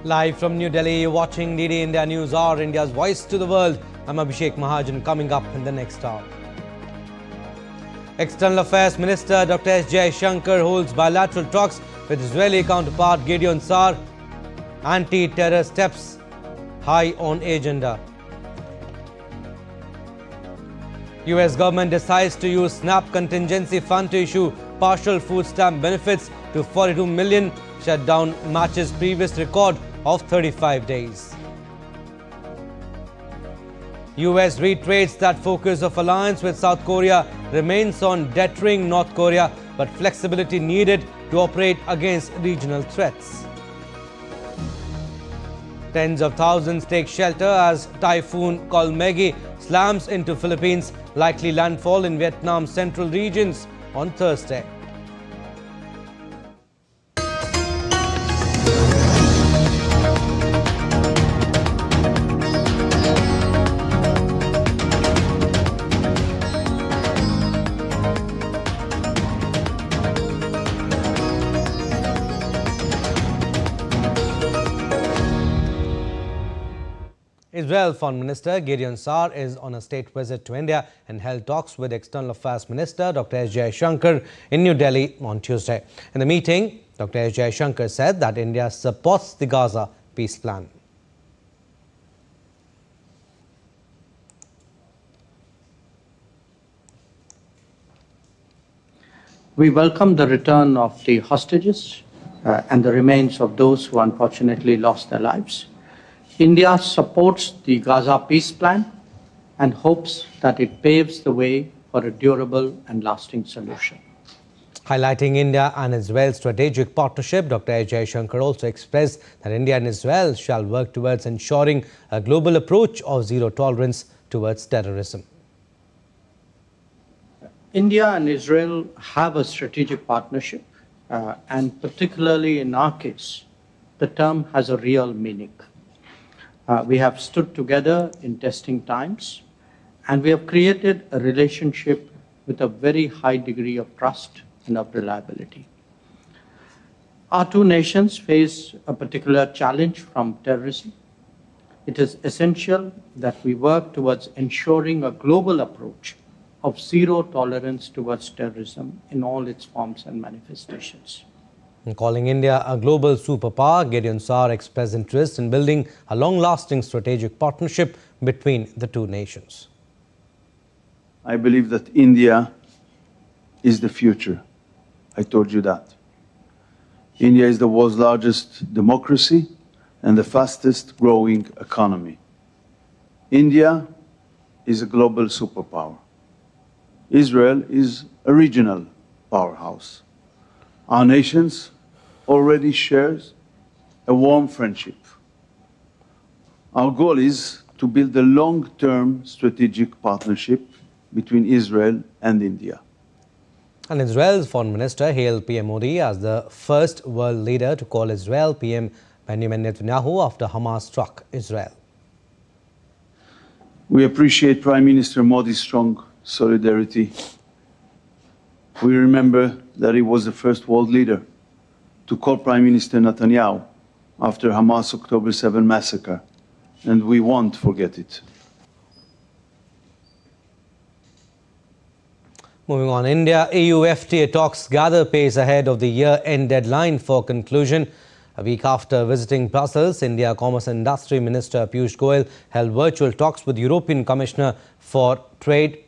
Live from New Delhi, you're watching DD India Newshour, India's voice to the world. I'm Abhishek Mahajan, coming up in the next hour. External Affairs Minister Dr. S. Jaishankar holds bilateral talks with Israeli counterpart Gideon Sa'ar. Anti-terror steps high on agenda. US government decides to use SNAP contingency fund to issue partial food stamp benefits to 42 million. Shutdown matches previous record of 35 days. US reiterates that focus of alliance with South Korea remains on deterring North Korea, but flexibility needed to operate against regional threats. Tens of thousands take shelter as Typhoon Koinu slams into Philippines, likely landfall in Vietnam's central regions on Thursday. Israel Foreign Minister Gideon Sa'ar is on a state visit to India and held talks with External Affairs Minister Dr. S. Jaishankar in New Delhi on Tuesday. In the meeting, Dr. S. Jaishankar said that India supports the Gaza peace plan. We welcome the return of the hostages and the remains of those who unfortunately lost their lives. India supports the Gaza peace plan and hopes that it paves the way for a durable and lasting solution. Highlighting India and Israel's strategic partnership, Dr. S. Jaishankar also expressed that India and Israel shall work towards ensuring a global approach of zero tolerance towards terrorism. India and Israel have a strategic partnership, and particularly in our case, the term has a real meaning. We have stood together in testing times, and we have created a relationship with a very high degree of trust and of reliability. Our two nations face a particular challenge from terrorism. It is essential that we work towards ensuring a global approach of zero tolerance towards terrorism in all its forms and manifestations. Calling India a global superpower, Gideon Sa'ar expressed interest in building a long-lasting strategic partnership between the two nations. I believe that India is the future. I told you that. India is the world's largest democracy and the fastest growing economy. India is a global superpower. Israel is a regional powerhouse. Our nations already shares a warm friendship. Our goal is to build a long-term strategic partnership between Israel and India. And Israel's Foreign Minister hailed PM Modi as the first world leader to call Israel PM Benjamin Netanyahu after Hamas struck Israel. We appreciate Prime Minister Modi's strong solidarity. We remember that he was the first world leader to call Prime Minister Netanyahu after Hamas October 7 massacre, and we won't forget it. Moving on, India-EU FTA talks gather pace ahead of the year-end deadline for conclusion. A week after visiting Brussels, India Commerce and Industry Minister Piyush Goyal held virtual talks with European Commissioner for Trade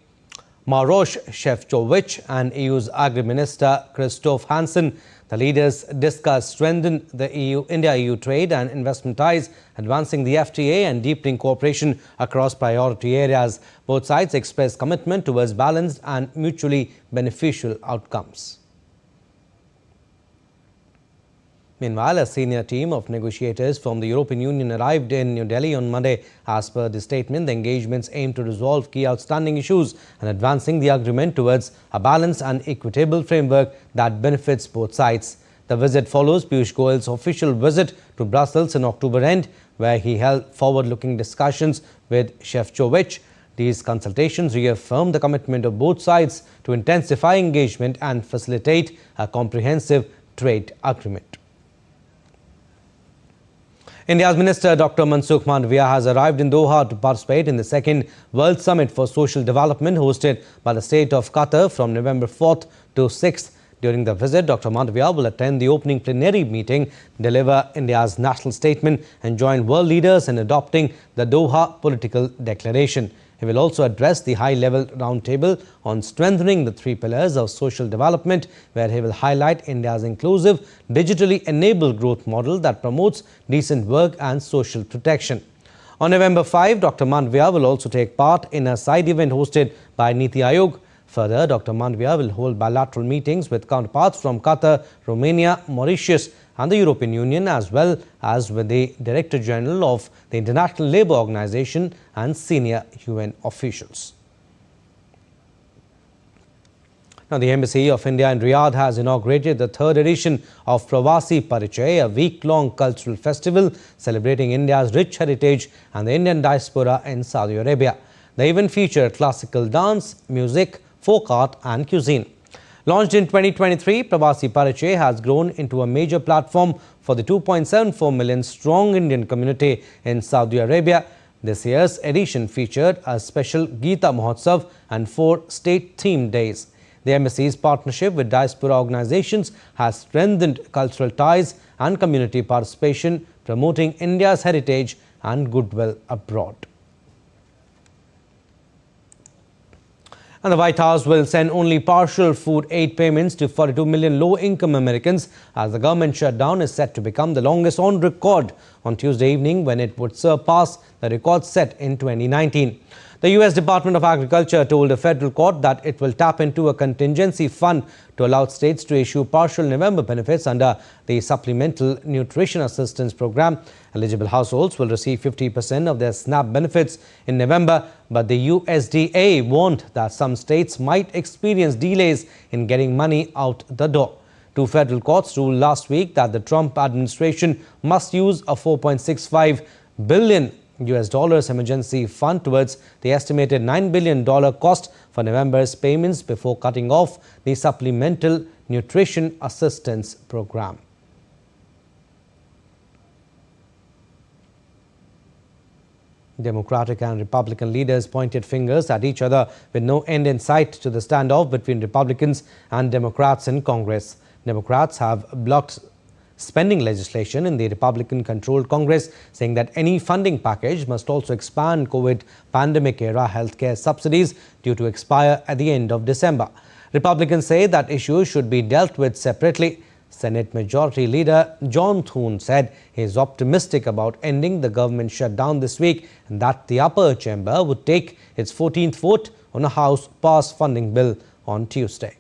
Maroš Šefčovič and EU's Agri-Minister Christoph Hansen. The leaders discussed strengthening the India-EU trade and investment ties, advancing the FTA and deepening cooperation across priority areas. Both sides expressed commitment towards balanced and mutually beneficial outcomes. Meanwhile, a senior team of negotiators from the European Union arrived in New Delhi on Monday. As per the statement, the engagements aim to resolve key outstanding issues and advancing the agreement towards a balanced and equitable framework that benefits both sides. The visit follows Piyush Goyal's official visit to Brussels in October end, where he held forward-looking discussions with Šefčovič. These consultations reaffirm the commitment of both sides to intensify engagement and facilitate a comprehensive trade agreement. India's Minister Dr. Mansukh Mandavia has arrived in Doha to participate in the second World Summit for Social Development hosted by the state of Qatar from November 4th to 6th. During the visit, Dr. Mandavia will attend the opening plenary meeting, deliver India's national statement and join world leaders in adopting the Doha Political Declaration. He will also address the high-level roundtable on strengthening the three pillars of social development, where he will highlight India's inclusive, digitally enabled growth model that promotes decent work and social protection. On November 5, Dr. Mandavia will also take part in a side event hosted by Niti Aayog. Further, Dr. Mandavia will hold bilateral meetings with counterparts from Qatar, Romania, Mauritius and the European Union, as well as with the Director General of the International Labour Organization and senior UN officials. Now, the Embassy of India in Riyadh has inaugurated the third edition of Pravasi Parichay, a week-long cultural festival celebrating India's rich heritage and the Indian diaspora in Saudi Arabia. The event featured classical dance, music, folk art and cuisine. Launched in 2023, Pravasi Parichay has grown into a major platform for the 2.74 million strong Indian community in Saudi Arabia. This year's edition featured a special Gita Mahotsav and 4 state-themed days. The embassy's partnership with diaspora organizations has strengthened cultural ties and community participation, promoting India's heritage and goodwill abroad. And the White House will send only partial food aid payments to 42 million low-income Americans as the government shutdown is set to become the longest on record on Tuesday evening, when it would surpass the record set in 2019. The U.S. Department of Agriculture told a federal court that it will tap into a contingency fund to allow states to issue partial November benefits under the Supplemental Nutrition Assistance Program. Eligible households will receive 50% of their SNAP benefits in November, but the USDA warned that some states might experience delays in getting money out the door. Two federal courts ruled last week that the Trump administration must use a $4.65 billion emergency fund towards the estimated $9 billion cost for November's payments before cutting off the Supplemental Nutrition Assistance Program. Democratic and Republican leaders pointed fingers at each other with no end in sight to the standoff between Republicans and Democrats in Congress. Democrats have blocked spending legislation in the Republican-controlled Congress, saying that any funding package must also expand COVID pandemic-era healthcare subsidies due to expire at the end of December. Republicans say that issues should be dealt with separately. Senate Majority Leader John Thune said he is optimistic about ending the government shutdown this week and that the upper chamber would take its 14th vote on a House-passed funding bill on Tuesday.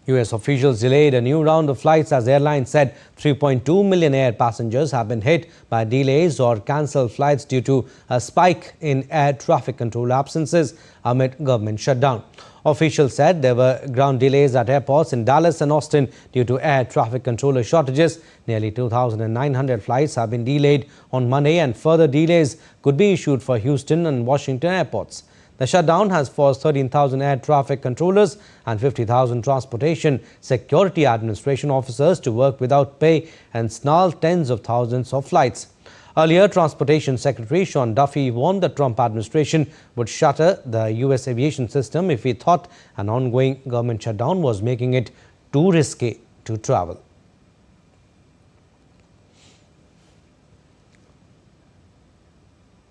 U.S. officials delayed a new round of flights as Airline said 3.2 million air passengers have been hit by delays or cancelled flights due to a spike in air traffic control absences amid government shutdown. Officials said there were ground delays at airports in Dallas and Austin due to air traffic controller shortages. Nearly 2,900 flights have been delayed on Monday, and further delays could be issued for Houston and Washington airports. The shutdown has forced 13,000 air traffic controllers and 50,000 Transportation Security Administration officers to work without pay and snarl tens of thousands of flights. Earlier, Transportation Secretary Sean Duffy warned the Trump administration would shutter the U.S. aviation system if he thought an ongoing government shutdown was making it too risky to travel.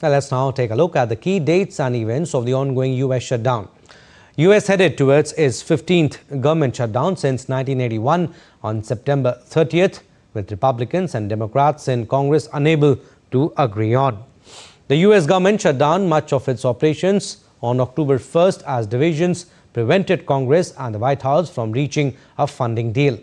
Now, let's now take a look at the key dates and events of the ongoing U.S. shutdown. U.S. headed towards its 15th government shutdown since 1981 on September 30th, with Republicans and Democrats in Congress unable to agree on. The U.S. government shut down much of its operations on October 1st as divisions prevented Congress and the White House from reaching a funding deal.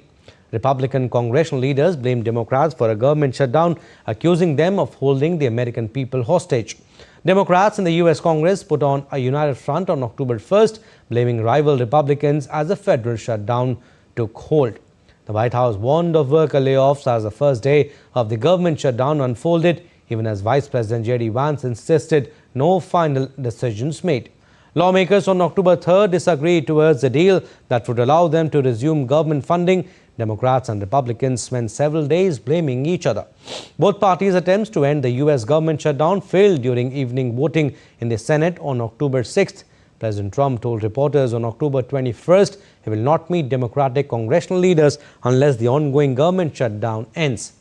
Republican congressional leaders blamed Democrats for a government shutdown, accusing them of holding the American people hostage. Democrats in the U.S. Congress put on a united front on October 1st, blaming rival Republicans as the federal shutdown took hold. The White House warned of worker layoffs as the first day of the government shutdown unfolded, even as Vice President J.D. Vance insisted no final decisions made. Lawmakers on October 3rd disagreed towards a deal that would allow them to resume government funding Democrats and Republicans spent several days blaming each other. Both parties' attempts to end the US government shutdown failed during evening voting in the Senate on October 6th. President Trump told reporters on October 21st he will not meet Democratic congressional leaders unless the ongoing government shutdown ends.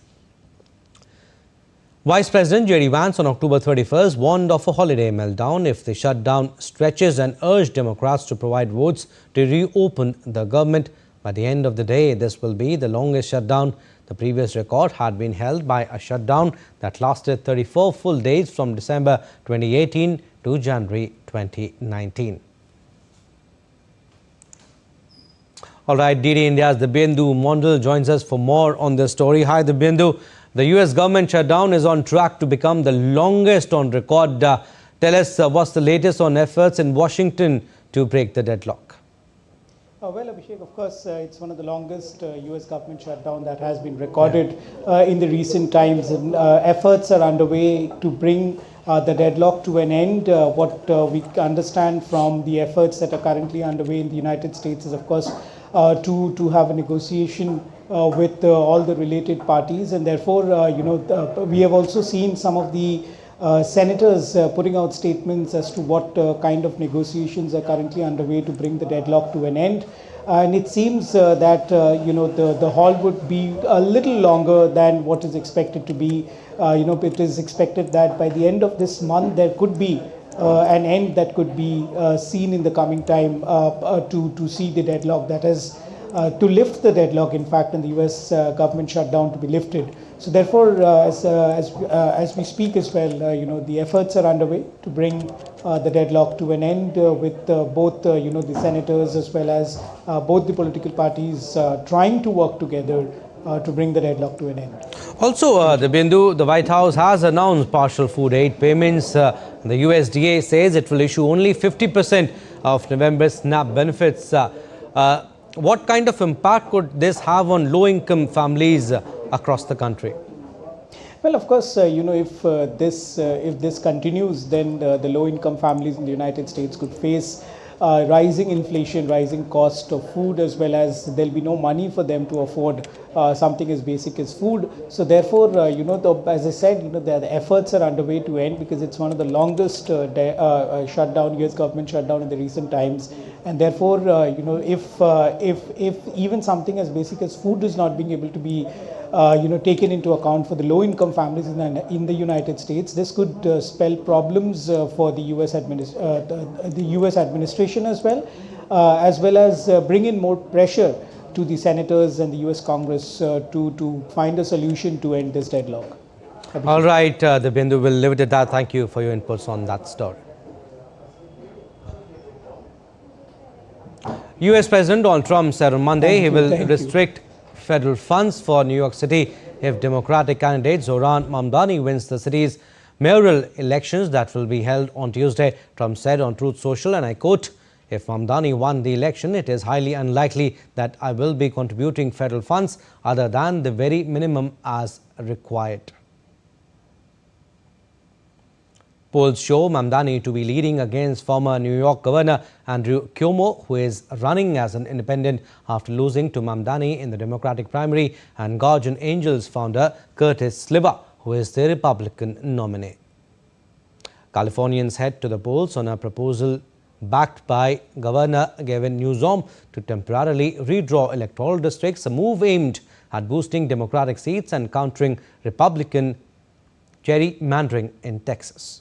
Vice President J.D. Vance on October 31st warned of a holiday meltdown if the shutdown stretches and urged Democrats to provide votes to reopen the government. By the end of the day, this will be the longest shutdown. The previous record had been held by a shutdown that lasted 34 full days from December 2018 to January 2019. All right, DD India's Dibyendu Mondal joins us for more on this story. Hi, Dibyendu. The US government shutdown is on track to become the longest on record. Tell us what's the latest on efforts in Washington to break the deadlock. Well, Abhishek, of course, it's one of the longest US government shutdown that has been recorded in the recent times. And efforts are underway to bring the deadlock to an end. What we understand from the efforts that are currently underway in the United States is, of course, to have a negotiation with all the related parties, and therefore, we have also seen some of the senators putting out statements as to what kind of negotiations are currently underway to bring the deadlock to an end. And it seems that the haul would be a little longer than what is expected to be. It is expected that by the end of this month there could be an end that could be seen in the coming time to see the deadlock, that is, to lift the deadlock, in fact, in the US government shutdown to be lifted. So therefore, as we speak as well, the efforts are underway to bring the deadlock to an end with both the senators as well as both the political parties trying to work together to bring the deadlock to an end. Also, Dibyendu, the White House has announced partial food aid payments. The USDA says it will issue only 50% of November's SNAP benefits. What kind of impact could this have on low-income families across the country? Well, of course, if this continues, then the low-income families in the United States could face rising inflation, rising cost of food, as well as there'll be no money for them to afford something as basic as food. So therefore, as I said, the efforts are underway to end, because it's one of the longest shutdown, US government shutdown in the recent times. And therefore, if even something as basic as food is not being able to be taken into account for the low-income families in the United States, this could spell problems for the US administration as well as bring in more pressure to the senators and the US Congress to find a solution to end this deadlock. All right, Dibyendu, we'll leave it at that. Thank you for your inputs on that story. US President Donald Trump said on Monday he will restrict federal funds for New York City if Democratic candidate Zohran Mamdani wins the city's mayoral elections that will be held on Tuesday. Trump said on Truth Social, and I quote, "If Mamdani won the election, it is highly unlikely that I will be contributing federal funds other than the very minimum as required." Polls show Mamdani to be leading against former New York Governor Andrew Cuomo, who is running as an independent after losing to Mamdani in the Democratic primary, and Guardian Angels founder Curtis Sliwa, who is the Republican nominee. Californians head to the polls on a proposal backed by Governor Gavin Newsom to temporarily redraw electoral districts, a move aimed at boosting Democratic seats and countering Republican gerrymandering in Texas.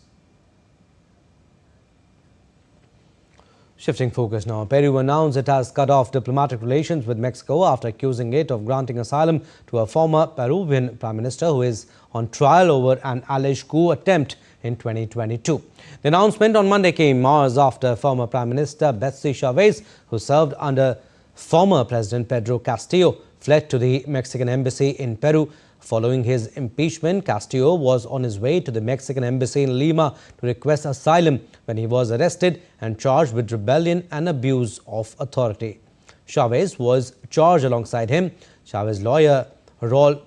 Shifting focus now, Peru announced it has cut off diplomatic relations with Mexico after accusing it of granting asylum to a former Peruvian Prime Minister who is on trial over an alleged coup attempt in 2022. The announcement on Monday came hours after former Prime Minister Betsy Chavez, who served under former President Pedro Castillo, fled to the Mexican embassy in Peru. Following his impeachment, Castillo was on his way to the Mexican embassy in Lima to request asylum when he was arrested and charged with rebellion and abuse of authority. Chavez was charged alongside him. Chavez's lawyer, Raul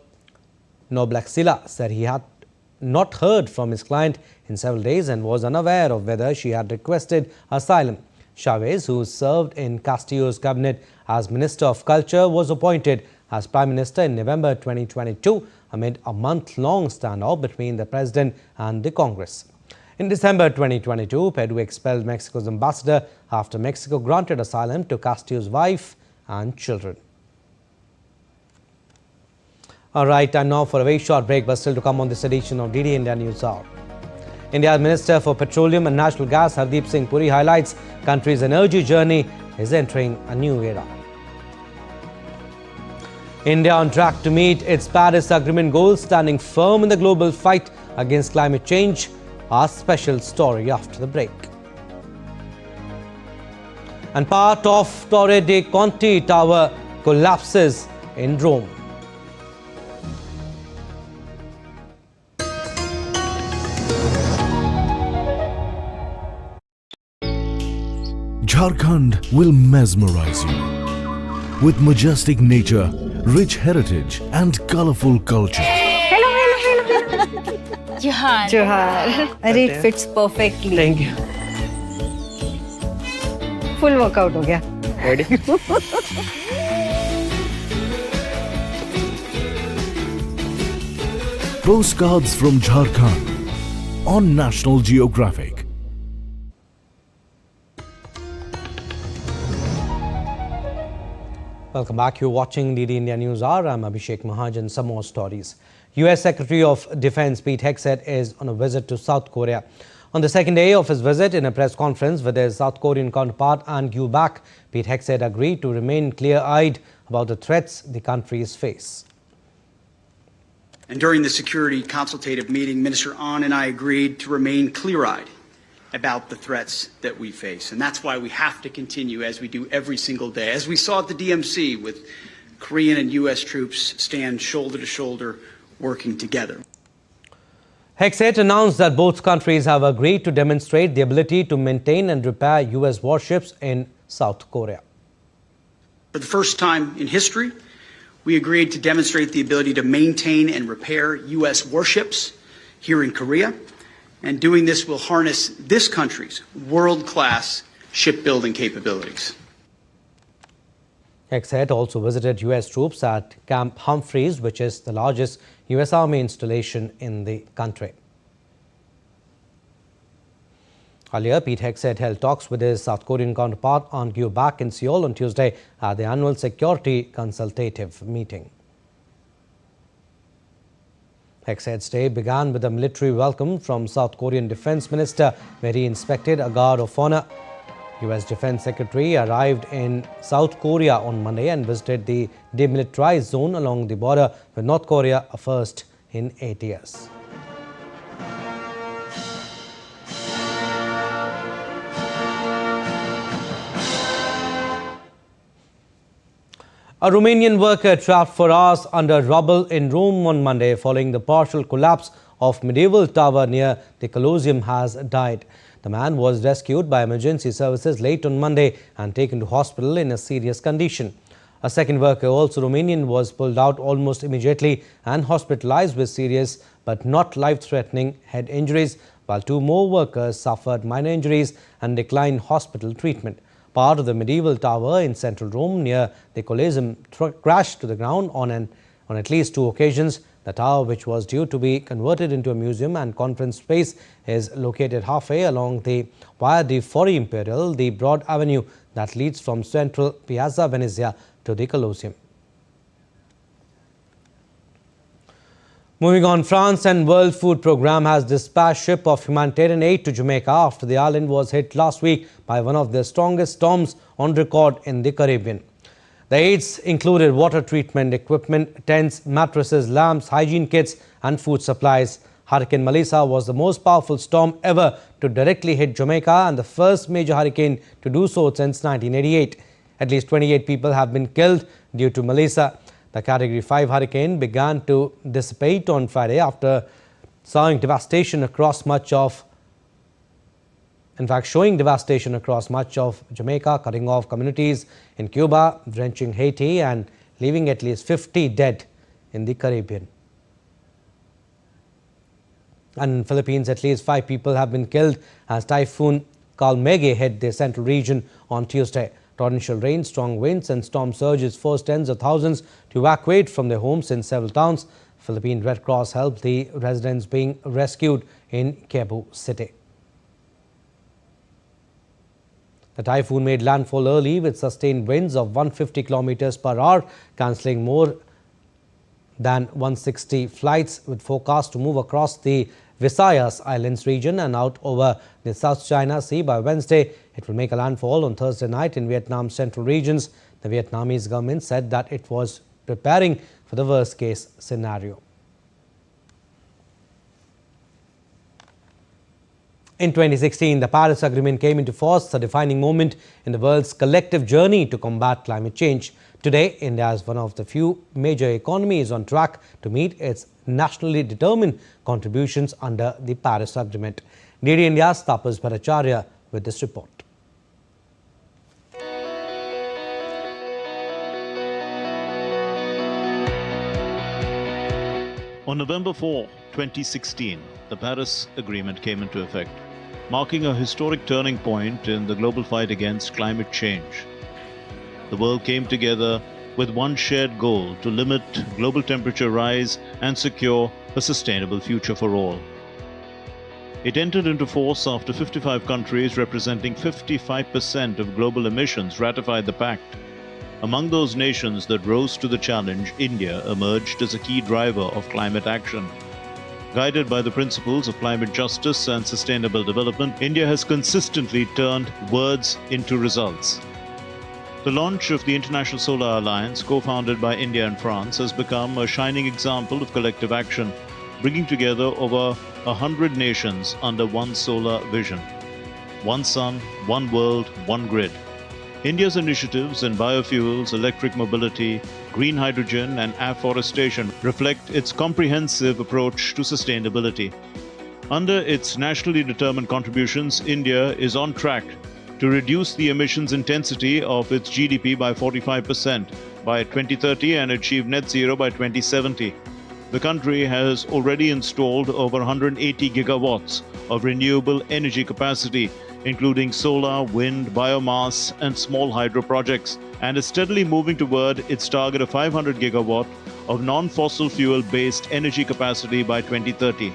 Noblaxila, said he had not heard from his client in several days and was unaware of whether she had requested asylum. Chavez, who served in Castillo's cabinet as Minister of Culture, was appointed as Prime Minister in November 2022 amid a month-long standoff between the President and the Congress. In December 2022, Peru expelled Mexico's ambassador after Mexico granted asylum to Castillo's wife and children. All right, time now for a very short break, but still to come on this edition of DD India News Hour. India's Minister for Petroleum and Natural Gas, Hardeep Singh Puri, highlights country's energy journey is entering a new era. India on track to meet its Paris Agreement goals, standing firm in the global fight against climate change. Our special story after the break. And part of Torre dei Conti Tower collapses in Rome. Jharkhand will mesmerize you with majestic nature, rich heritage and colorful culture. Johar. अरे it fits perfectly. Thank you. Full workout हो गया. Ready? Postcards from Jharkhand on National Geographic. Welcome back. You're watching DD India News Hour. I'm Abhishek Mahajan. Some more stories. US Secretary of Defense Pete Hegseth is on a visit to South Korea. On the second day of his visit, in a press conference with his South Korean counterpart An Gyu-bak, Pete Hegseth agreed to remain clear-eyed about the threats the countries face. And during the security consultative meeting, Minister An and I agreed to remain clear-eyed about the threats that we face. And that's why we have to continue, as we do every single day, as we saw at the DMZ with Korean and US troops stand shoulder to shoulder working together. Hegseth announced that both countries have agreed to demonstrate the ability to maintain and repair US warships in South Korea. For the first time in history, we agreed to demonstrate the ability to maintain and repair US warships here in Korea. And doing this will harness this country's world-class shipbuilding capabilities. Hegseth also visited US troops at Camp Humphreys, which is the largest US Army installation in the country. Earlier, Pete Hegseth held talks with his South Korean counterpart An Gyu-bak in Seoul on Tuesday at the annual security consultative meeting. Hegseth's day began with a military welcome from South Korean Defense Minister, where he inspected a guard of honor. US Defense Secretary arrived in South Korea on Monday and visited the demilitarized zone along the border with North Korea, a first in 8 years. A Romanian worker trapped for hours under rubble in Rome on Monday following the partial collapse of medieval tower near the Colosseum has died. The man was rescued by emergency services late on Monday and taken to hospital in a serious condition. A second worker, also Romanian, was pulled out almost immediately and hospitalized with serious but not life-threatening head injuries, while two more workers suffered minor injuries and declined hospital treatment. Part of the medieval tower in central Rome near the Colosseum crashed to the ground on at least two occasions. The tower, which was due to be converted into a museum and conference space, is located halfway along the Via di Fori Imperial, the broad avenue that leads from central Piazza Venezia to the Colosseum. Moving on, France and World Food Programme has dispatched ship of humanitarian aid to Jamaica after the island was hit last week by one of the strongest storms on record in the Caribbean. The aids included water treatment equipment, tents, mattresses, lamps, hygiene kits and food supplies. Hurricane Melissa was the most powerful storm ever to directly hit Jamaica and the first major hurricane to do so since 1988. At least 28 people have been killed due to Melissa. The Category 5 hurricane began to dissipate on Friday after showing devastation across much of Jamaica, cutting off communities in Cuba, drenching Haiti and leaving at least 50 dead in the Caribbean. And in the Philippines, at least 5 people have been killed as Typhoon Koinu hit the central region on Tuesday. Torrential rain, strong winds and storm surges forced tens of thousands to evacuate from their homes in several towns. Philippine Red Cross helped the residents being rescued in Cebu City. The typhoon made landfall early with sustained winds of 150 kilometers per hour, cancelling more than 160 flights, with forecast to move across the Visayas Islands region and out over the South China Sea by Wednesday. It will make a landfall on Thursday night in Vietnam's central regions. The Vietnamese government said that it was preparing for the worst case scenario. In 2016, the Paris Agreement came into force, a defining moment in the world's collective journey to combat climate change. Today, India is one of the few major economies on track to meet its nationally determined contributions under the Paris Agreement. DD India's Tapas Bhattacharya with this report. On November 4, 2016, the Paris Agreement came into effect, marking a historic turning point in the global fight against climate change. The world came together with one shared goal: to limit global temperature rise and secure a sustainable future for all. It entered into force after 55 countries representing 55% of global emissions ratified the pact. Among those nations that rose to the challenge, India emerged as a key driver of climate action. Guided by the principles of climate justice and sustainable development, India has consistently turned words into results. The launch of the International Solar Alliance, co-founded by India and France, has become a shining example of collective action, bringing together over 100 nations under one solar vision. One sun, one world, one grid. India's initiatives in biofuels, electric mobility, green hydrogen and afforestation reflect its comprehensive approach to sustainability. Under its nationally determined contributions, India is on track to reduce the emissions intensity of its GDP by 45% by 2030 and achieve net zero by 2070. The country has already installed over 180 gigawatts of renewable energy capacity, including solar, wind, biomass and small hydro projects, and is steadily moving toward its target of 500 gigawatt of non-fossil fuel-based energy capacity by 2030.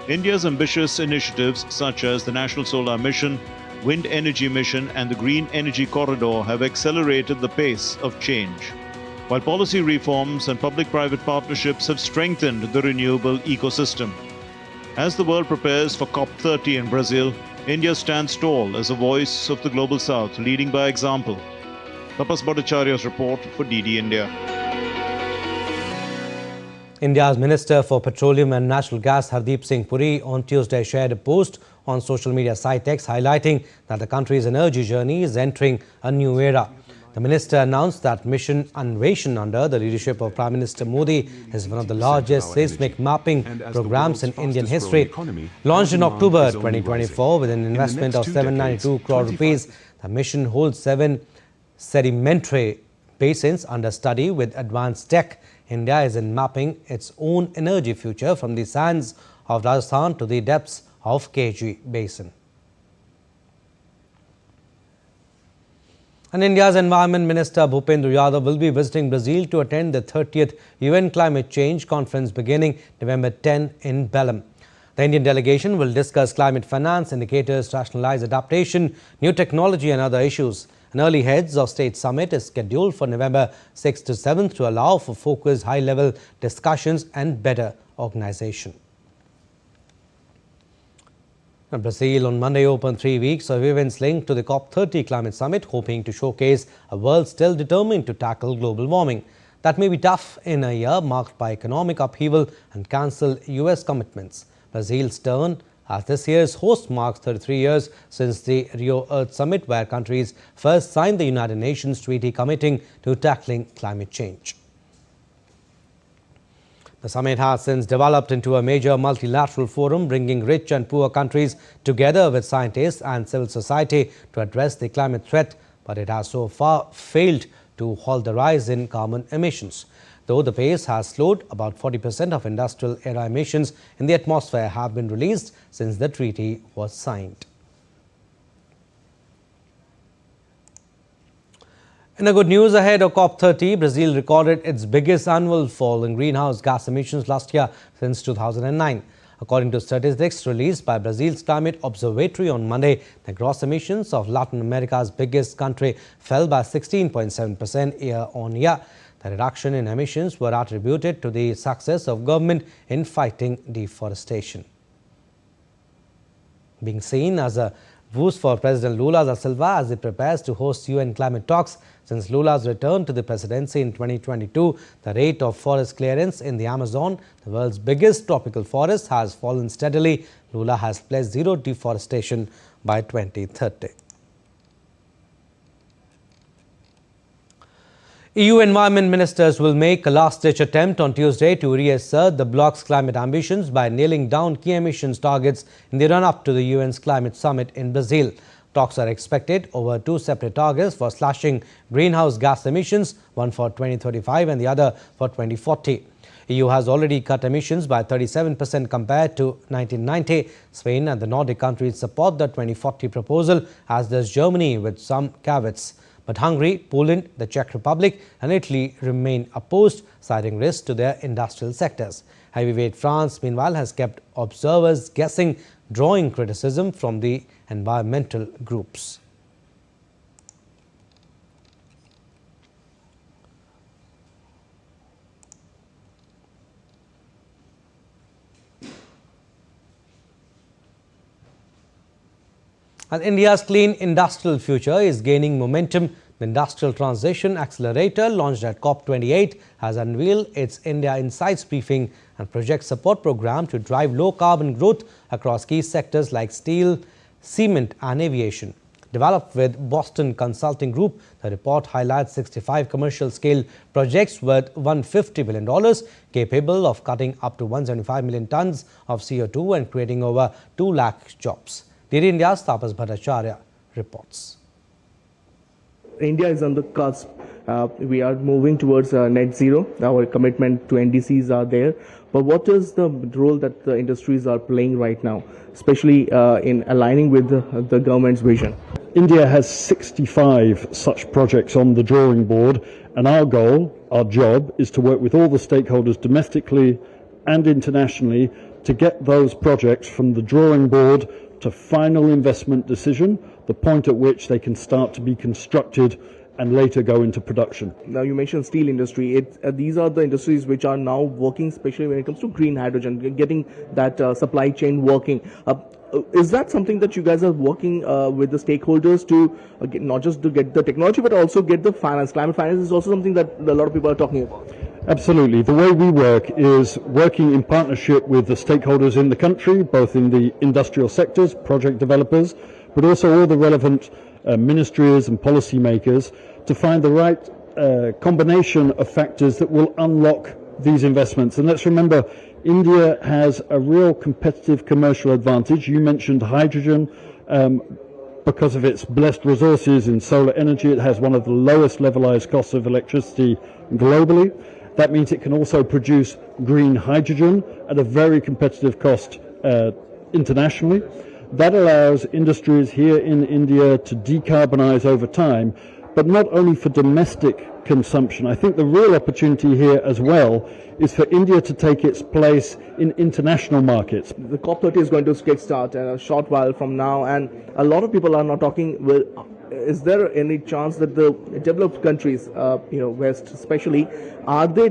India's ambitious initiatives such as the National Solar Mission, Wind Energy Mission and the Green Energy Corridor have accelerated the pace of change, while policy reforms and public-private partnerships have strengthened the renewable ecosystem. As the world prepares for COP30 in Brazil, India stands tall as a voice of the Global South, leading by example. Tapas Bhattacharya's report for DD India. India's Minister for Petroleum and Natural Gas Hardeep Singh Puri on Tuesday shared a post on social media site X highlighting that the country's energy journey is entering a new era. The minister announced that Mission Aviation under the leadership of Prime Minister Modi is one of the largest seismic mapping programs in Indian history. Launched in October 2024 with an investment of 792 crore rupees, the mission holds 7 sedimentary basins under study with advanced tech. India is in mapping its own energy future from the sands of Rajasthan to the depths of KG Basin. And India's Environment Minister Bhupendra Yadav will be visiting Brazil to attend the 30th UN Climate Change Conference beginning November 10 in Belém. The Indian delegation will discuss climate finance, indicators, rationalized adaptation, new technology and other issues. An early Heads of State Summit is scheduled for November 6 to 7th to allow for focused high-level discussions and better organization. Brazil on Monday opened 3 weeks of events linked to the COP30 climate summit, hoping to showcase a world still determined to tackle global warming. That may be tough in a year marked by economic upheaval and cancelled US commitments. Brazil's turn as this year's host marks 33 years since the Rio Earth Summit, where countries first signed the United Nations Treaty committing to tackling climate change. The summit has since developed into a major multilateral forum, bringing rich and poor countries together with scientists and civil society to address the climate threat, but it has so far failed to halt the rise in carbon emissions. Though the pace has slowed, about 40% of industrial era emissions in the atmosphere have been released since the treaty was signed. In the good news ahead of COP30, Brazil recorded its biggest annual fall in greenhouse gas emissions last year since 2009. According to statistics released by Brazil's Climate Observatory on Monday, the gross emissions of Latin America's biggest country fell by 16.7% year-on-year. The reduction in emissions were attributed to the success of government in fighting deforestation. Being seen as a boost for President Lula da Silva as he prepares to host UN climate talks. Since Lula's return to the presidency in 2022, the rate of forest clearance in the Amazon, the world's biggest tropical forest, has fallen steadily. Lula has pledged zero deforestation by 2030. EU environment ministers will make a last-ditch attempt on Tuesday to reassert the bloc's climate ambitions by nailing down key emissions targets in the run-up to the UN's climate summit in Brazil. Talks are expected over two separate targets for slashing greenhouse gas emissions, one for 2035 and the other for 2040. EU has already cut emissions by 37% compared to 1990. Spain and the Nordic countries support the 2040 proposal, as does Germany, with some caveats. But Hungary, Poland, the Czech Republic and Italy remain opposed, citing risks to their industrial sectors. Heavyweight France, meanwhile, has kept observers guessing, drawing criticism from the environmental groups. As India's clean industrial future is gaining momentum, the Industrial Transition Accelerator, launched at COP28, has unveiled its India Insights briefing and project support program to drive low-carbon growth across key sectors like steel, cement and aviation. Developed with Boston Consulting Group, the report highlights 65 commercial-scale projects worth $150 billion, capable of cutting up to 175 million tons of CO2 and creating over 2 lakh jobs. DD India's Tapas Bhattacharya reports. India is on the cusp. We are moving towards net zero. Our commitment to NDCs are there. But what is the role that the industries are playing right now, especially in aligning with the government's vision? India has 65 such projects on the drawing board, and our goal, our job, is to work with all the stakeholders domestically and internationally to get those projects from the drawing board to final investment decision, the point at which they can start to be constructed and later go into production. Now you mentioned steel industry. These are the industries which are now working, especially when it comes to green hydrogen, getting that supply chain working. Is that something that you guys are working with the stakeholders to not just to get the technology, but also get the finance? Climate finance is also something that a lot of people are talking about. Absolutely. The way we work is working in partnership with the stakeholders in the country, both in the industrial sectors, project developers, but also all the relevant ministries and policymakers to find the right combination of factors that will unlock these investments. And let's remember, India has a real competitive commercial advantage. You mentioned hydrogen. Because of its blessed resources in solar energy, it has one of the lowest levelized costs of electricity globally. That means it can also produce green hydrogen at a very competitive cost internationally. That allows industries here in India to decarbonize over time, but not only for domestic consumption. I think the real opportunity here as well is for India to take its place in international markets. The COP30 is going to kickstart in a short while from now, and a lot of people are now talking, well, is there any chance that the developed countries, West especially, are they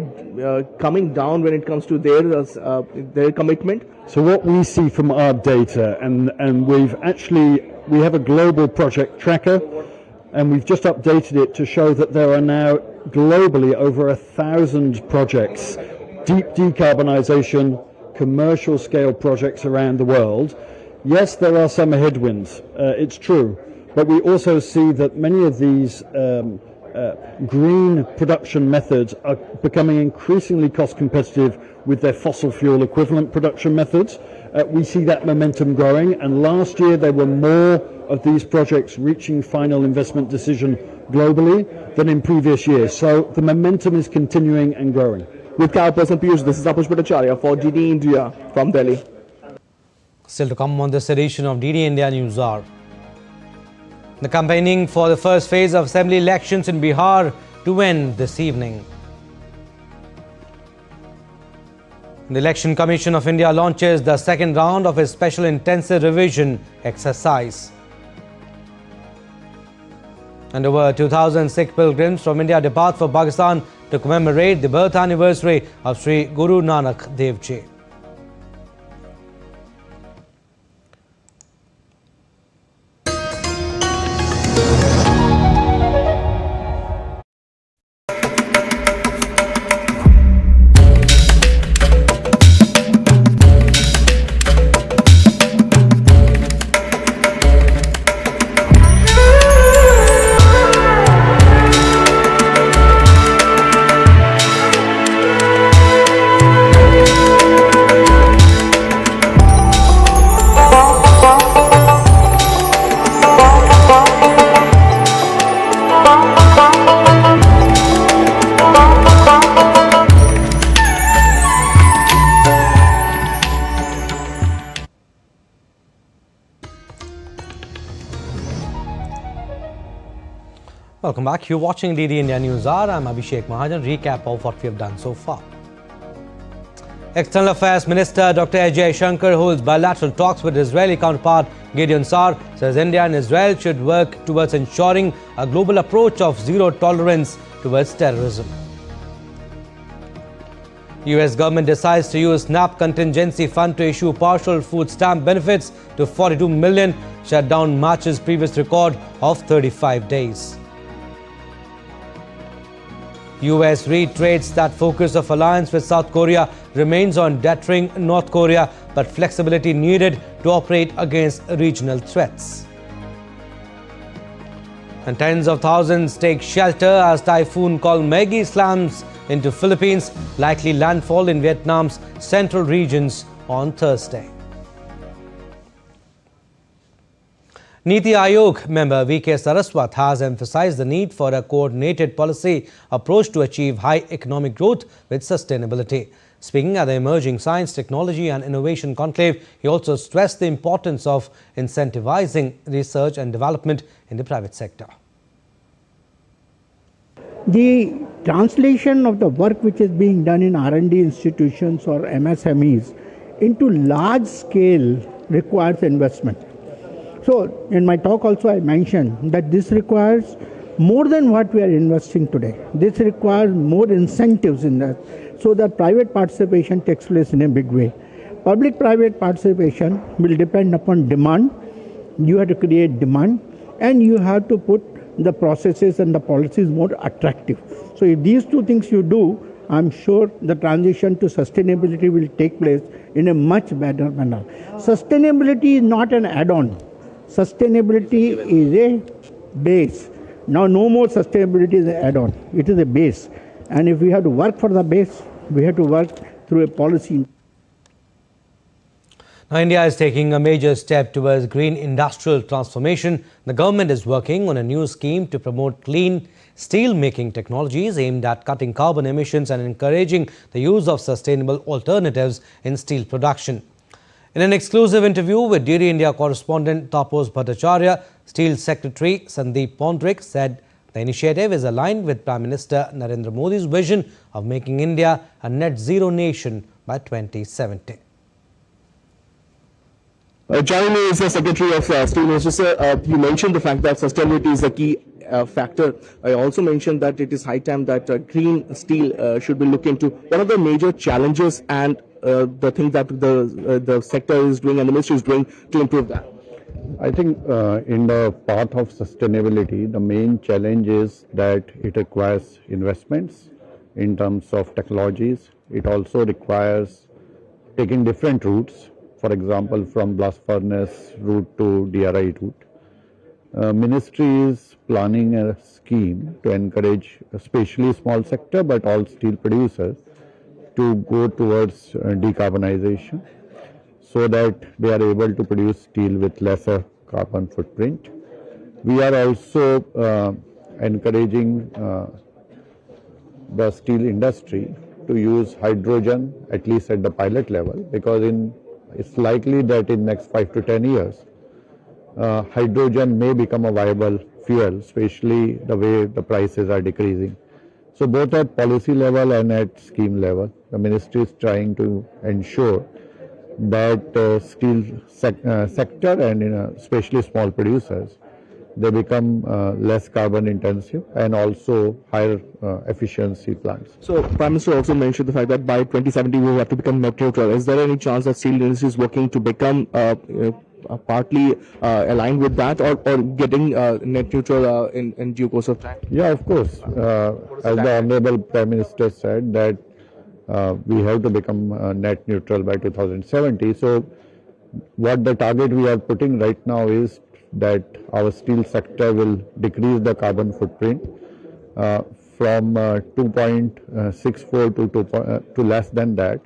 coming down when it comes to their commitment? So what we see from our data, and we have a global project tracker, and we've just updated it to show that there are now globally over 1,000 projects, deep decarbonization, commercial scale projects around the world. Yes, there are some headwinds, it's true, but we also see that many of these green production methods are becoming increasingly cost competitive with their fossil fuel equivalent production methods. We see that momentum growing, and last year there were more of these projects reaching final investment decision globally than in previous years. So the momentum is continuing and growing. With Person Piyush, this is Tapas Bhattacharya for DD India from Delhi. Still to come on this edition of DD India News Hour. The campaigning for the first phase of assembly elections in Bihar to end this evening. The Election Commission of India launches the second round of its special intensive revision exercise. And over 2,000 Sikh pilgrims from India depart for Pakistan to commemorate the birth anniversary of Sri Guru Nanak Dev Ji. Welcome back. You're watching DD India Newshour. I'm Abhishek Mahajan. Recap of what we have done so far. External Affairs Minister Dr. Jaishankar holds bilateral talks with Israeli counterpart Gideon Sa'ar. Says India and Israel should work towards ensuring a global approach of zero tolerance towards terrorism. US government decides to use SNAP contingency fund to issue partial food stamp benefits to 42 million. Shutdown matches previous record of 35 days. US reiterates that focus of alliance with South Korea remains on deterring North Korea, but flexibility needed to operate against regional threats. And tens of thousands take shelter as Typhoon Koinu slams into Philippines, likely landfall in Vietnam's central regions on Thursday. Niti Aayog member V.K. Saraswat has emphasized the need for a coordinated policy approach to achieve high economic growth with sustainability. Speaking at the Emerging Science, Technology and Innovation Conclave, he also stressed the importance of incentivizing research and development in the private sector. The translation of the work which is being done in R&D institutions or MSMEs into large scale requires investment. So in my talk also I mentioned that this requires more than what we are investing today. This requires more incentives in that, so that private participation takes place in a big way. Public-private participation will depend upon demand. You have to create demand and you have to put the processes and the policies more attractive. So if these two things you do, I'm sure the transition to sustainability will take place in a much better manner. Sustainability is not an add-on. Sustainability is a base. Now no more sustainability is an add-on. It is a base. And if we have to work for the base, we have to work through a policy. Now, India is taking a major step towards green industrial transformation. The government is working on a new scheme to promote clean steel-making technologies aimed at cutting carbon emissions and encouraging the use of sustainable alternatives in steel production. In an exclusive interview with DD India correspondent Tapas Bhattacharya, Steel Secretary Sandeep Pondrik said the initiative is aligned with Prime Minister Narendra Modi's vision of making India a net zero nation by 2070. Joining me is the Secretary of Steel Ministry. Sir, you mentioned the fact that sustainability is a key factor. I also mentioned that it is high time that green steel should be looked into. One of the major challenges and the thing that the sector is doing and the ministry is doing to improve that? I think in the path of sustainability, the main challenge is that it requires investments in terms of technologies. It also requires taking different routes, for example, from blast furnace route to DRI route. Ministry is planning a scheme to encourage especially small sector but all steel producers to go towards decarbonization so that they are able to produce steel with lesser carbon footprint. We are also encouraging the steel industry to use hydrogen, at least at the pilot level, because it's likely that in next 5 to 10 years, hydrogen may become a viable fuel, especially the way the prices are decreasing. So both at policy level and at scheme level, the ministry is trying to ensure that steel sector and especially small producers, they become less carbon intensive and also higher efficiency plants. So Prime Minister also mentioned the fact that by 2070 we will have to become net neutral. Is there any chance that steel industry is working to become partly aligned with that, or getting net neutral in due course of time? Yeah, of course. As the Honorable Prime Minister said that we have to become net neutral by 2070. So what the target we are putting right now is that our steel sector will decrease the carbon footprint from 2.64 to less than that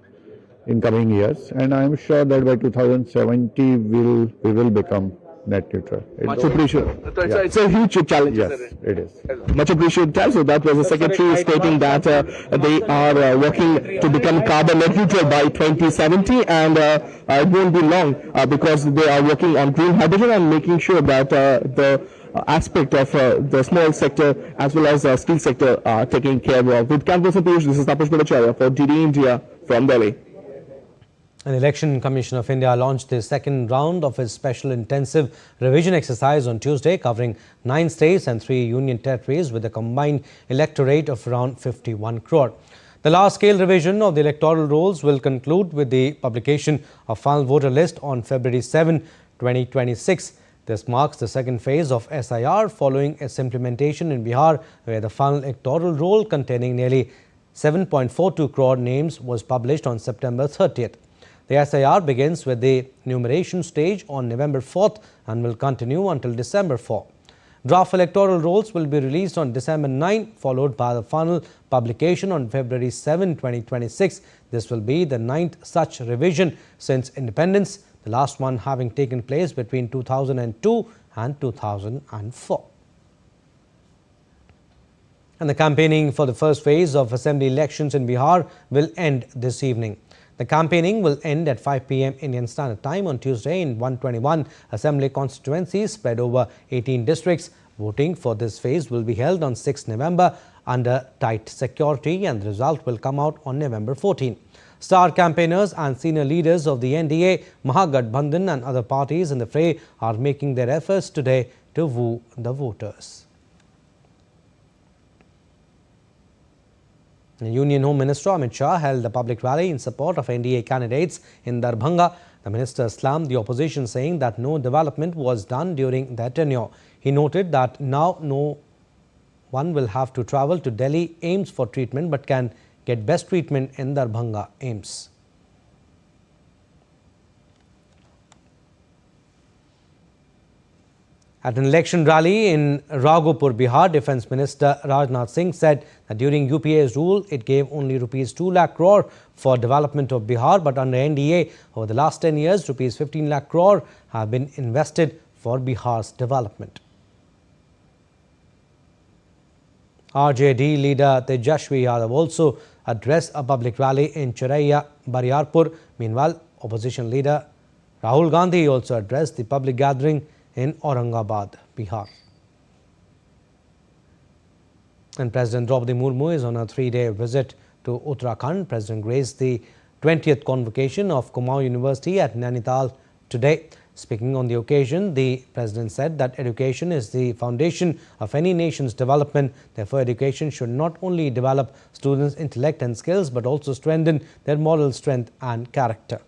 in coming years, and I am sure that by 2070 we will become net neutral. Much appreciated. Yeah. It's a huge challenge. Yes, it is. Much appreciated. So that was the Secretary stating that they are working to become carbon net neutral by 2070, and it won't be long because they are working on green hydrogen and making sure that the aspect of the small sector as well as steel sector are taken care of. With Campus and Piyush, this is Tapash Bhattacharya for DD India from Delhi. The Election Commission of India launched the second round of its special intensive revision exercise on Tuesday, covering 9 states and 3 union territories with a combined electorate of around 51 crore. The large-scale revision of the electoral rolls will conclude with the publication of final voter list on February 7, 2026. This marks the second phase of SIR following its implementation in Bihar, where the final electoral roll containing nearly 7.42 crore names was published on September 30th. The SIR begins with the enumeration stage on November 4th and will continue until December 4. Draft electoral rolls will be released on December 9, followed by the final publication on February 7, 2026. This will be the 9th such revision since independence, the last one having taken place between 2002 and 2004. And the campaigning for the first phase of assembly elections in Bihar will end this evening. The campaigning will end at 5 p.m. Indian Standard Time on Tuesday in 121 assembly constituencies spread over 18 districts. Voting for this phase will be held on 6 November under tight security, and the result will come out on November 14. Star campaigners and senior leaders of the NDA, Mahagathbandhan and other parties in the fray are making their efforts today to woo the voters. Union Home Minister Amit Shah held a public rally in support of NDA candidates in Darbhanga. The minister slammed the opposition, saying that no development was done during their tenure. He noted that now no one will have to travel to Delhi AIMS for treatment but can get best treatment in Darbhanga AIMS. At an election rally in Raghopur, Bihar, Defence Minister Rajnath Singh said that during UPA's rule, it gave only rupees 2 lakh crore for development of Bihar, but under NDA, over the last 10 years, rupees 15 lakh crore have been invested for Bihar's development. RJD leader Tejashwi Yadav also addressed a public rally in Choraiya, Bariarpur. Meanwhile, opposition leader Rahul Gandhi also addressed the public gathering in Aurangabad, Bihar. And President Draupadi Murmu is on a 3-day visit to Uttarakhand. President graced the 20th convocation of Kumaon University at Nainital today. Speaking on the occasion, the President said that education is the foundation of any nation's development. Therefore, education should not only develop students' intellect and skills, but also strengthen their moral strength and character.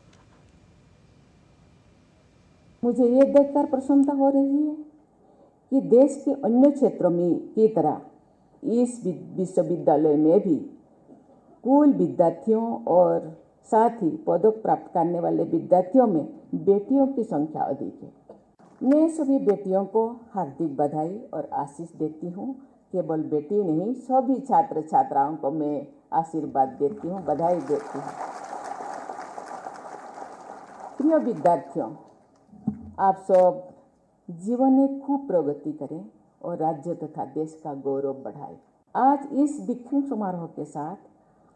मुझे ये देखकर प्रसन्नता हो रही है कि देश के अन्य क्षेत्रों में की तरह इस विश्वविद्यालय में भी कुल विद्यार्थियों और साथ ही पदक प्राप्त करने वाले विद्यार्थियों में बेटियों की संख्या अधिक है। मैं सभी बेटियों को हार्दिक बधाई और आशीष देती हूँ। केवल बेटी नहीं, सभी छात्र छात्राओं को मैं आशीर्वाद देती हूँ, बधाई देती हूँ। प्रिय विद्यार्थियों, आप सब जीवन में खूब प्रगति करें और राज्य तथा देश का गौरव बढ़ाएं। आज इस दीक्षांत समारोह के साथ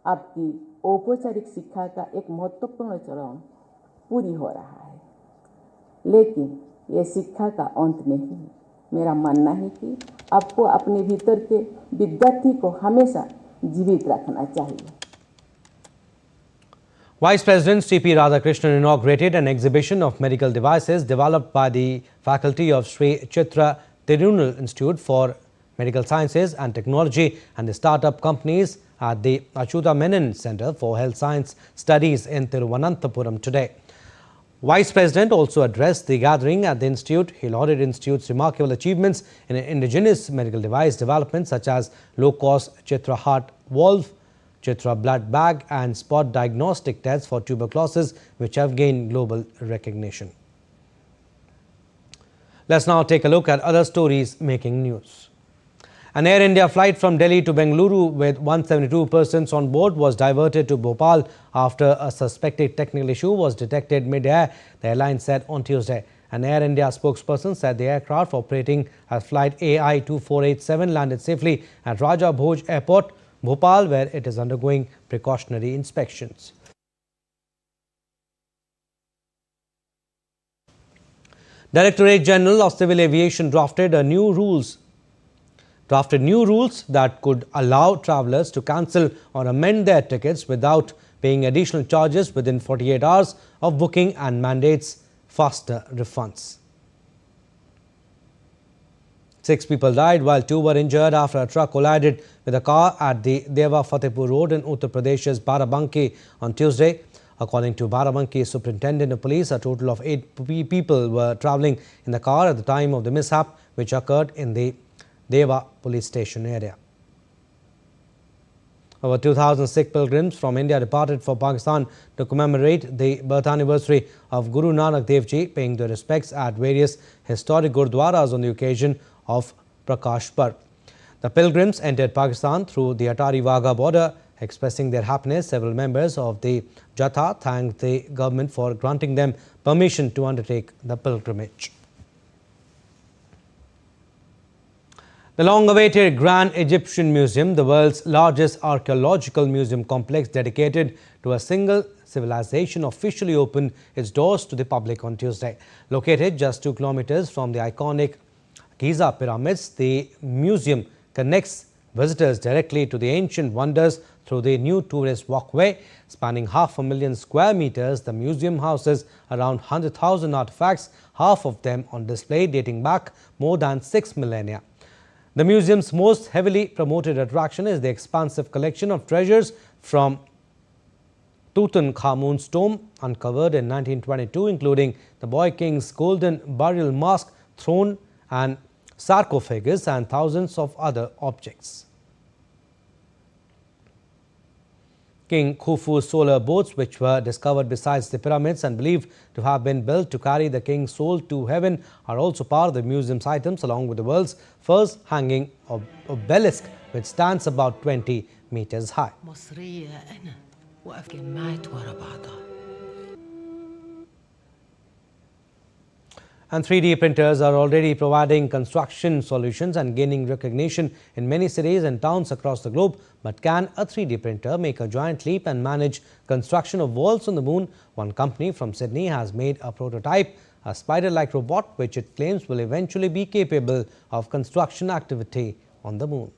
आपकी औपचारिक शिक्षा का एक महत्वपूर्ण चरण पूरी हो रहा है, लेकिन ये शिक्षा का अंत नहीं है। मेरा मानना है कि आपको अपने भीतर के विद्यार्थी को हमेशा जीवित रखना चाहिए। Vice President C.P. Radhakrishnan inaugurated an exhibition of medical devices developed by the faculty of Sri Chitra Tirunal Institute for Medical Sciences and Technology and the startup companies at the Achyuta Menon Center for Health Science Studies in Thiruvananthapuram today. Vice President also addressed the gathering at the institute. He lauded the institute's remarkable achievements in indigenous medical device development such as low-cost Chitra heart valve, Chitra blood bag and spot diagnostic tests for tuberculosis, which have gained global recognition. Let's now take a look at other stories making news. An Air India flight from Delhi to Bengaluru with 172 persons on board was diverted to Bhopal after a suspected technical issue was detected mid-air, the airline said on Tuesday. An Air India spokesperson said the aircraft operating as flight AI 2487 landed safely at Raja Bhoj Airport, Bhopal, where it is undergoing precautionary inspections. Directorate General of Civil Aviation drafted new rules that could allow travellers to cancel or amend their tickets without paying additional charges within 48 hours of booking and mandates faster refunds. 6 people died while 2 were injured after a truck collided with a car at the Deva Fatehpur Road in Uttar Pradesh's Barabanki on Tuesday. According to Barabanki Superintendent of Police, a total of 8 people were travelling in the car at the time of the mishap, which occurred in the Deva police station area. Over 2,000 Sikh pilgrims from India departed for Pakistan to commemorate the birth anniversary of Guru Nanak Dev Ji, paying their respects at various historic gurdwaras on the occasion of Prakash Parv. The pilgrims entered Pakistan through the Atari-Wagha border. Expressing their happiness, several members of the Jatha thanked the government for granting them permission to undertake the pilgrimage. The long-awaited Grand Egyptian Museum, the world's largest archaeological museum complex dedicated to a single civilization, officially opened its doors to the public on Tuesday. Located just 2 kilometers from the iconic Giza pyramids, the museum connects visitors directly to the ancient wonders through the new tourist walkway. Spanning 500,000 square meters, the museum houses around 100,000 artifacts, half of them on display dating back more than 6 millennia. The museum's most heavily promoted attraction is the expansive collection of treasures from Tutankhamun's tomb, uncovered in 1922, including the boy king's golden burial mask, throne and sarcophagus, and thousands of other objects. King Khufu's solar boats, which were discovered besides the pyramids and believed to have been built to carry the king's soul to heaven, are also part of the museum's items, along with the world's first hanging obelisk, which stands about 20 meters high. And 3D printers are already providing construction solutions and gaining recognition in many cities and towns across the globe. But can a 3D printer make a giant leap and manage construction of walls on the moon? One company from Sydney has made a prototype, a spider-like robot, which it claims will eventually be capable of construction activity on the moon.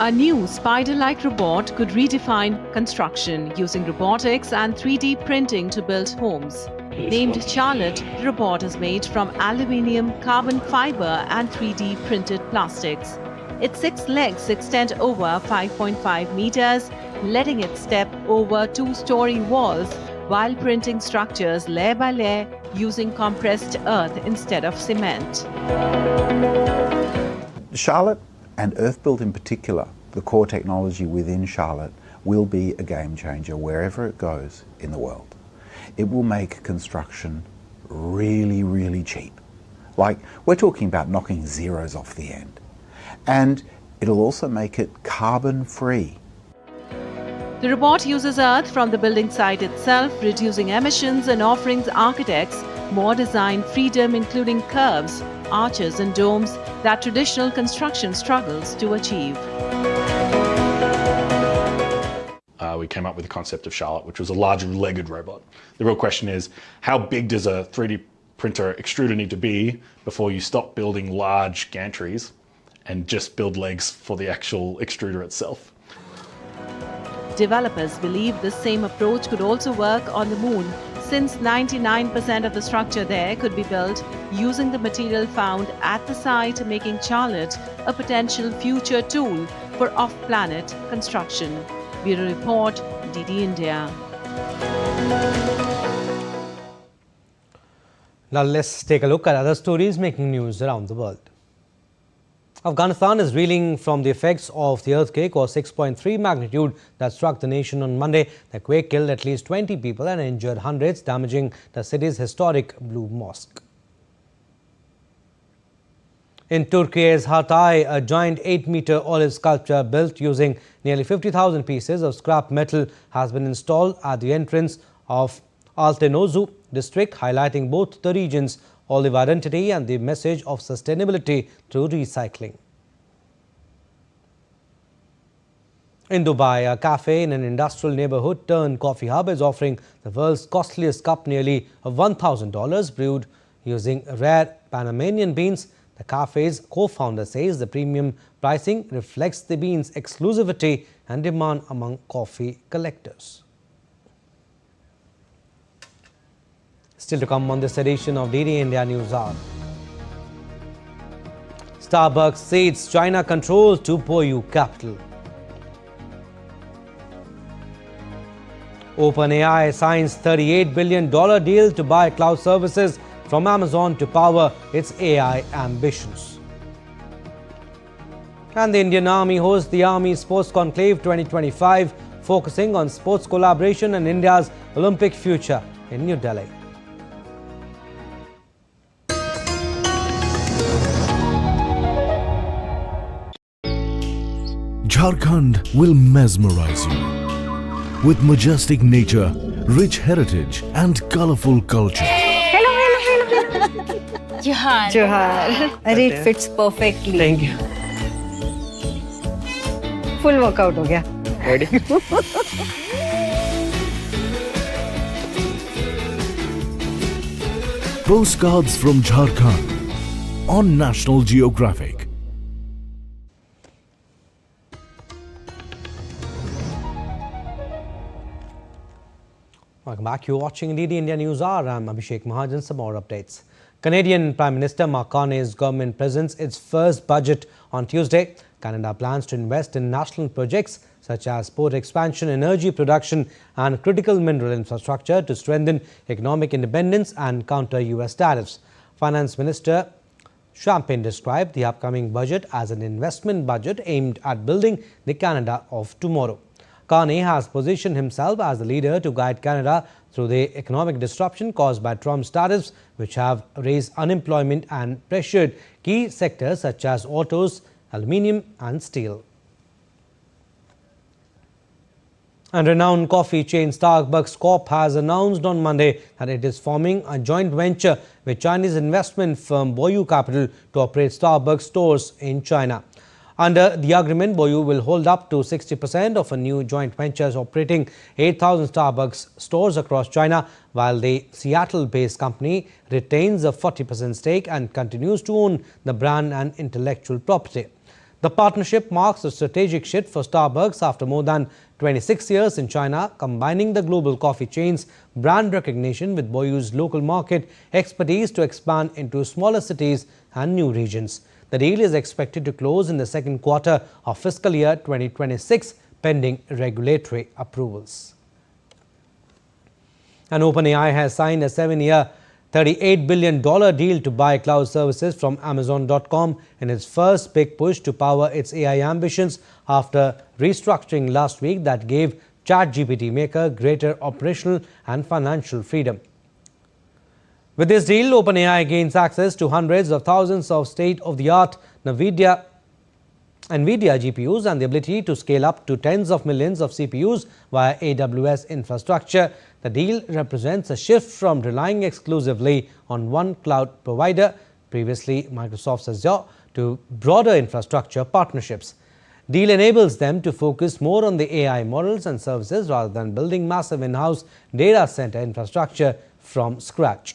A new spider-like robot could redefine construction using robotics and 3D printing to build homes. Named Charlotte, the robot is made from aluminium, carbon fiber and 3D printed plastics. Its 6 legs extend over 5.5 meters, letting it step over 2-story walls while printing structures layer by layer using compressed earth instead of cement. Charlotte, and earth-built in particular, the core technology within Charlotte, will be a game changer wherever it goes in the world. It will make construction really, really cheap. Like, we're talking about knocking zeros off the end. And it'll also make it carbon-free. The robot uses earth from the building site itself, reducing emissions and offering architects more design freedom, including curves, arches and domes that traditional construction struggles to achieve. we came up with the concept of Charlotte, which was a large legged robot. The real question is, how big does a 3D printer extruder need to be before you stop building large gantries and just build legs for the actual extruder itself? Developers believe this same approach could also work on the moon, since 99% of the structure there could be built using the material found at the site, making Charlotte a potential future tool for off-planet construction. Bureau Report, DD India. Now let's take a look at other stories making news around the world. Afghanistan is reeling from the effects of the earthquake of 6.3 magnitude that struck the nation on Monday. The quake killed at least 20 people and injured hundreds, damaging the city's historic Blue Mosque. In Turkey's Hatay, a giant 8-meter olive sculpture built using nearly 50,000 pieces of scrap metal has been installed at the entrance of Altenozu district, highlighting both the region's olive identity and the message of sustainability through recycling. In Dubai, a cafe in an industrial neighborhood turned coffee hub is offering the world's costliest cup, nearly $1,000, brewed using rare Panamanian beans. The cafe's co-founder says the premium pricing reflects the beans' exclusivity and demand among coffee collectors. Still to come on this edition of DD India Newshour. Starbucks cedes China control to Koinu capital. OpenAI signs $38 billion deal to buy cloud services from Amazon to power its AI ambitions. And the Indian Army hosts the Army Sports Conclave 2025, focusing on sports collaboration and India's Olympic future in New Delhi. Jharkhand will mesmerize you with majestic nature, rich heritage and colorful culture. Hello. Johar. It fits perfectly. Thank you. Full workout हो गया. Ready? Postcards from Jharkhand on National Geographic. Welcome back. You're watching DD India Newshour. I'm Abhishek Mahajan. Some more updates. Canadian Prime Minister Mark Carney's government presents its first budget on Tuesday. Canada plans to invest in national projects such as port expansion, energy production and critical mineral infrastructure to strengthen economic independence and counter US tariffs. Finance Minister Champagne described the upcoming budget as an investment budget aimed at building the Canada of tomorrow. Carney has positioned himself as the leader to guide Canada through the economic disruption caused by Trump's tariffs, which have raised unemployment and pressured key sectors such as autos, aluminium and steel. And renowned coffee chain Starbucks Corp has announced on Monday that it is forming a joint venture with Chinese investment firm Boyu Capital to operate Starbucks stores in China. Under the agreement, Boyu will hold up to 60% of a new joint ventures operating 8,000 Starbucks stores across China, while the Seattle-based company retains a 40% stake and continues to own the brand and intellectual property. The partnership marks a strategic shift for Starbucks after more than 26 years in China, combining the global coffee chain's brand recognition with Boyu's local market expertise to expand into smaller cities and new regions. The deal is expected to close in the second quarter of fiscal year 2026, pending regulatory approvals. And OpenAI has signed a 7-year, $38 billion deal to buy cloud services from Amazon.com in its first big push to power its AI ambitions after restructuring last week that gave ChatGPT maker greater operational and financial freedom. With this deal, OpenAI gains access to hundreds of thousands of state-of-the-art NVIDIA GPUs and the ability to scale up to tens of millions of CPUs via AWS infrastructure. The deal represents a shift from relying exclusively on one cloud provider, previously Microsoft's Azure, to broader infrastructure partnerships. Deal enables them to focus more on the AI models and services rather than building massive in-house data center infrastructure from scratch.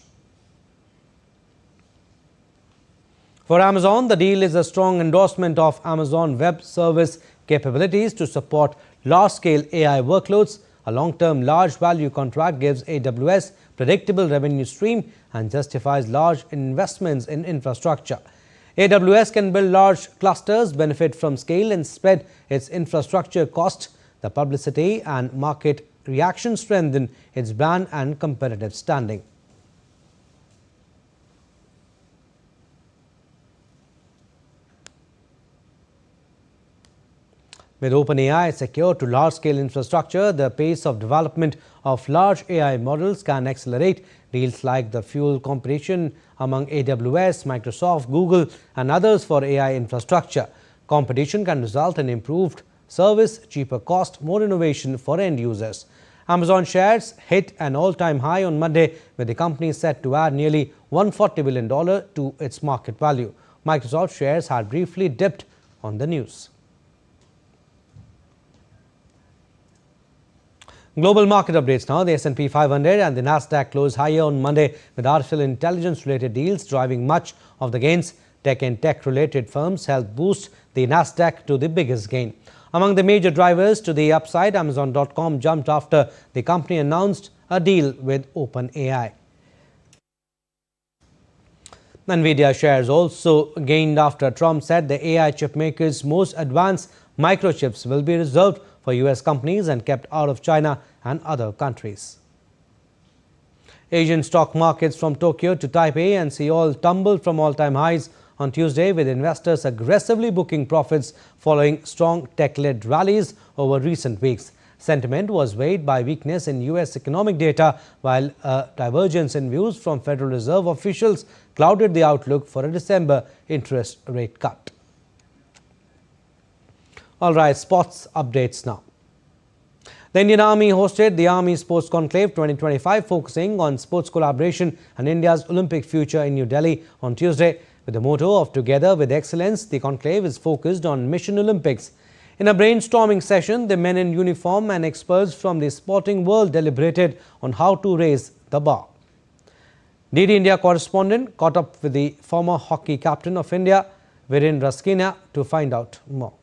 For Amazon, the deal is a strong endorsement of Amazon Web Service capabilities to support large-scale AI workloads. A long-term large-value contract gives AWS predictable revenue stream and justifies large investments in infrastructure. AWS can build large clusters, benefit from scale and spread its infrastructure cost. The publicity and market reaction strengthen its brand and competitive standing. With OpenAI secure to large-scale infrastructure, the pace of development of large AI models can accelerate. Deals like the fuel competition among AWS, Microsoft, Google and others for AI infrastructure. Competition can result in improved service, cheaper cost, more innovation for end users. Amazon shares hit an all-time high on Monday, with the company set to add nearly $140 billion to its market value. Microsoft shares had briefly dipped on the news. Global market updates now. The S&P 500 and the Nasdaq closed higher on Monday, with artificial intelligence-related deals driving much of the gains. Tech and tech-related firms helped boost the Nasdaq to the biggest gain. Among the major drivers to the upside, Amazon.com jumped after the company announced a deal with OpenAI. Nvidia shares also gained after Trump said the AI chip makers' most advanced microchips will be reserved for US companies and kept out of China and other countries. Asian stock markets from Tokyo to Taipei and Seoul tumbled from all-time highs on Tuesday, with investors aggressively booking profits following strong tech-led rallies over recent weeks. Sentiment was weighed by weakness in US economic data, while a divergence in views from Federal Reserve officials clouded the outlook for a December interest rate cut. All right, sports updates now. The Indian Army hosted the Army Sports Conclave 2025, focusing on sports collaboration and India's Olympic future in New Delhi on Tuesday. With the motto of Together with Excellence, the conclave is focused on Mission Olympics. In a brainstorming session, the men in uniform and experts from the sporting world deliberated on how to raise the bar. DD India correspondent caught up with the former hockey captain of India, Viren Raskina, to find out more.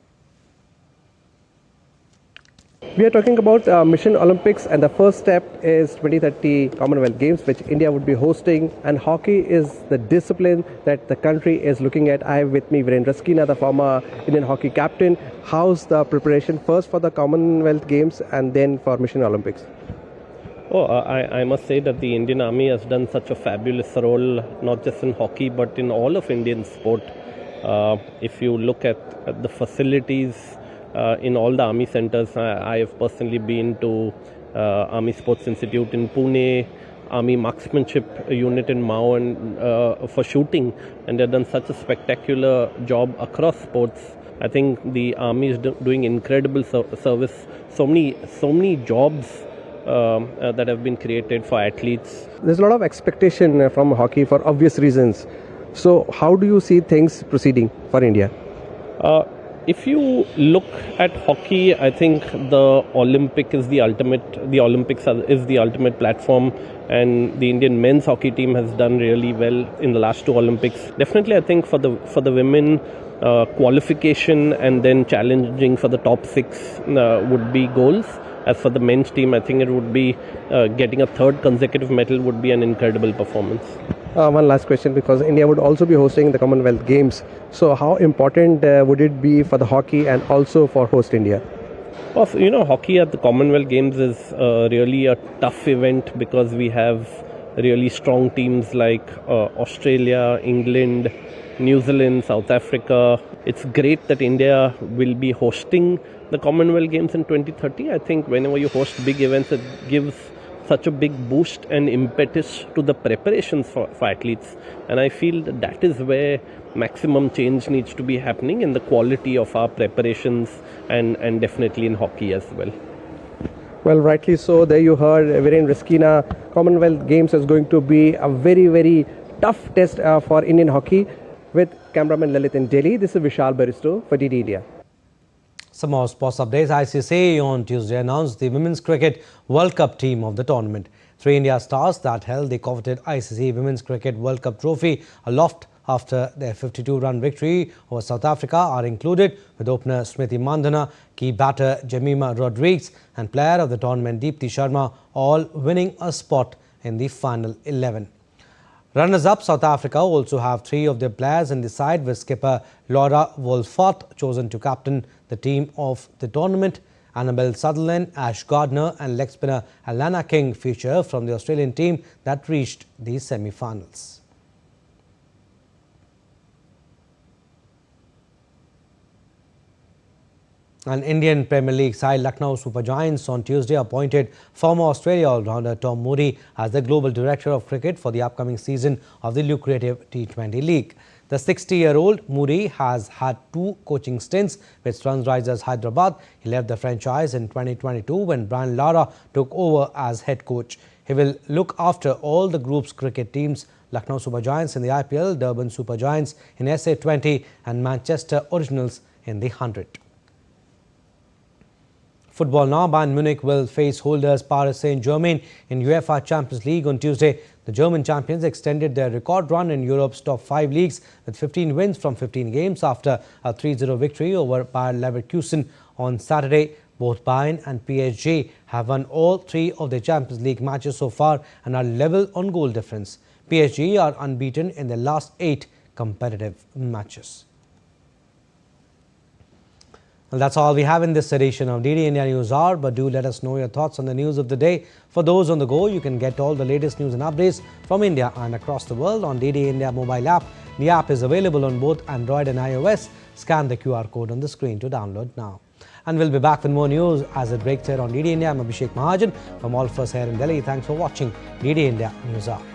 We are talking about Mission Olympics, and the first step is 2030 Commonwealth Games, which India would be hosting, and hockey is the discipline that the country is looking at. I have with me Viren Raskina, the former Indian hockey captain. How's the preparation first for the Commonwealth Games and then for Mission Olympics? I must say that the Indian Army has done such a fabulous role, not just in hockey but in all of Indian sport. If you look at the facilities in all the Army centers, I have personally been to Army Sports Institute in Pune, Army Marksmanship Unit in Mao, and for shooting, and they've done such a spectacular job across sports. I think the Army is doing incredible service. So many jobs that have been created for athletes. There's a lot of expectation from hockey for obvious reasons. So how do you see things proceeding for India? If you look at hockey, I think the Olympics is the ultimate platform, and the Indian men's hockey team has done really well in the last two Olympics. Definitely, I think for the women, qualification and then challenging for the top 6 would be goals. As for the men's team, I think it would be getting a third consecutive medal would be an incredible performance. One last question, because India would also be hosting the Commonwealth Games. So how important would it be for the hockey and also for host India? Well, hockey at the Commonwealth Games is really a tough event because we have really strong teams like Australia, England, New Zealand, South Africa. It's great that India will be hosting the Commonwealth Games in 2030. I think whenever you host big events, it gives such a big boost and impetus to the preparations for athletes, and I feel that is where maximum change needs to be happening in the quality of our preparations, and definitely in hockey as well. Well, rightly so. There you heard Viren Raskina. Commonwealth Games is going to be a very, very tough test for Indian hockey. With cameraman Lalit in Delhi, this is Vishal Baristo for DD India. Some more sports updates. ICC on Tuesday announced the Women's Cricket World Cup team of the tournament. 3 India stars that held the coveted ICC Women's Cricket World Cup trophy aloft after their 52-run victory over South Africa are included, with opener Smriti Mandhana, key batter Jemima Rodrigues and player of the tournament Deepti Sharma all winning a spot in the final 11. Runners-up South Africa also have 3 of their players in the side, with skipper Laura Wolfart chosen to captain the team of the tournament. Annabelle Sutherland, Ash Gardner and leg spinner Alana King feature from the Australian team that reached the semi-finals. An Indian Premier League side, Lucknow Super Giants, on Tuesday appointed former Australia all-rounder Tom Moody as the Global Director of Cricket for the upcoming season of the lucrative T20 League. The 60-year-old Moody has had 2 coaching stints with Sunrisers Hyderabad. He left the franchise in 2022 when Brian Lara took over as head coach. He will look after all the group's cricket teams: Lucknow Super Giants in the IPL, Durban Super Giants in SA20 and Manchester Originals in the 100. Football now. Bayern Munich will face holders Paris Saint-Germain in UEFA Champions League on Tuesday. The German champions extended their record run in Europe's top 5 leagues with 15 wins from 15 games after a 3-0 victory over Bayer Leverkusen on Saturday. Both Bayern and PSG have won all 3 of their Champions League matches so far and are level on goal difference. PSG are unbeaten in their last 8 competitive matches. Well, that's all we have in this edition of DD India News Hour, but do let us know your thoughts on the news of the day. For those on the go, you can get all the latest news and updates from India and across the world on DD India mobile app. The app is available on both Android and iOS. Scan the QR code on the screen to download now. And we'll be back with more news as it breaks here on DD India. I'm Abhishek Mahajan. From all of us here in Delhi, thanks for watching DD India News Hour.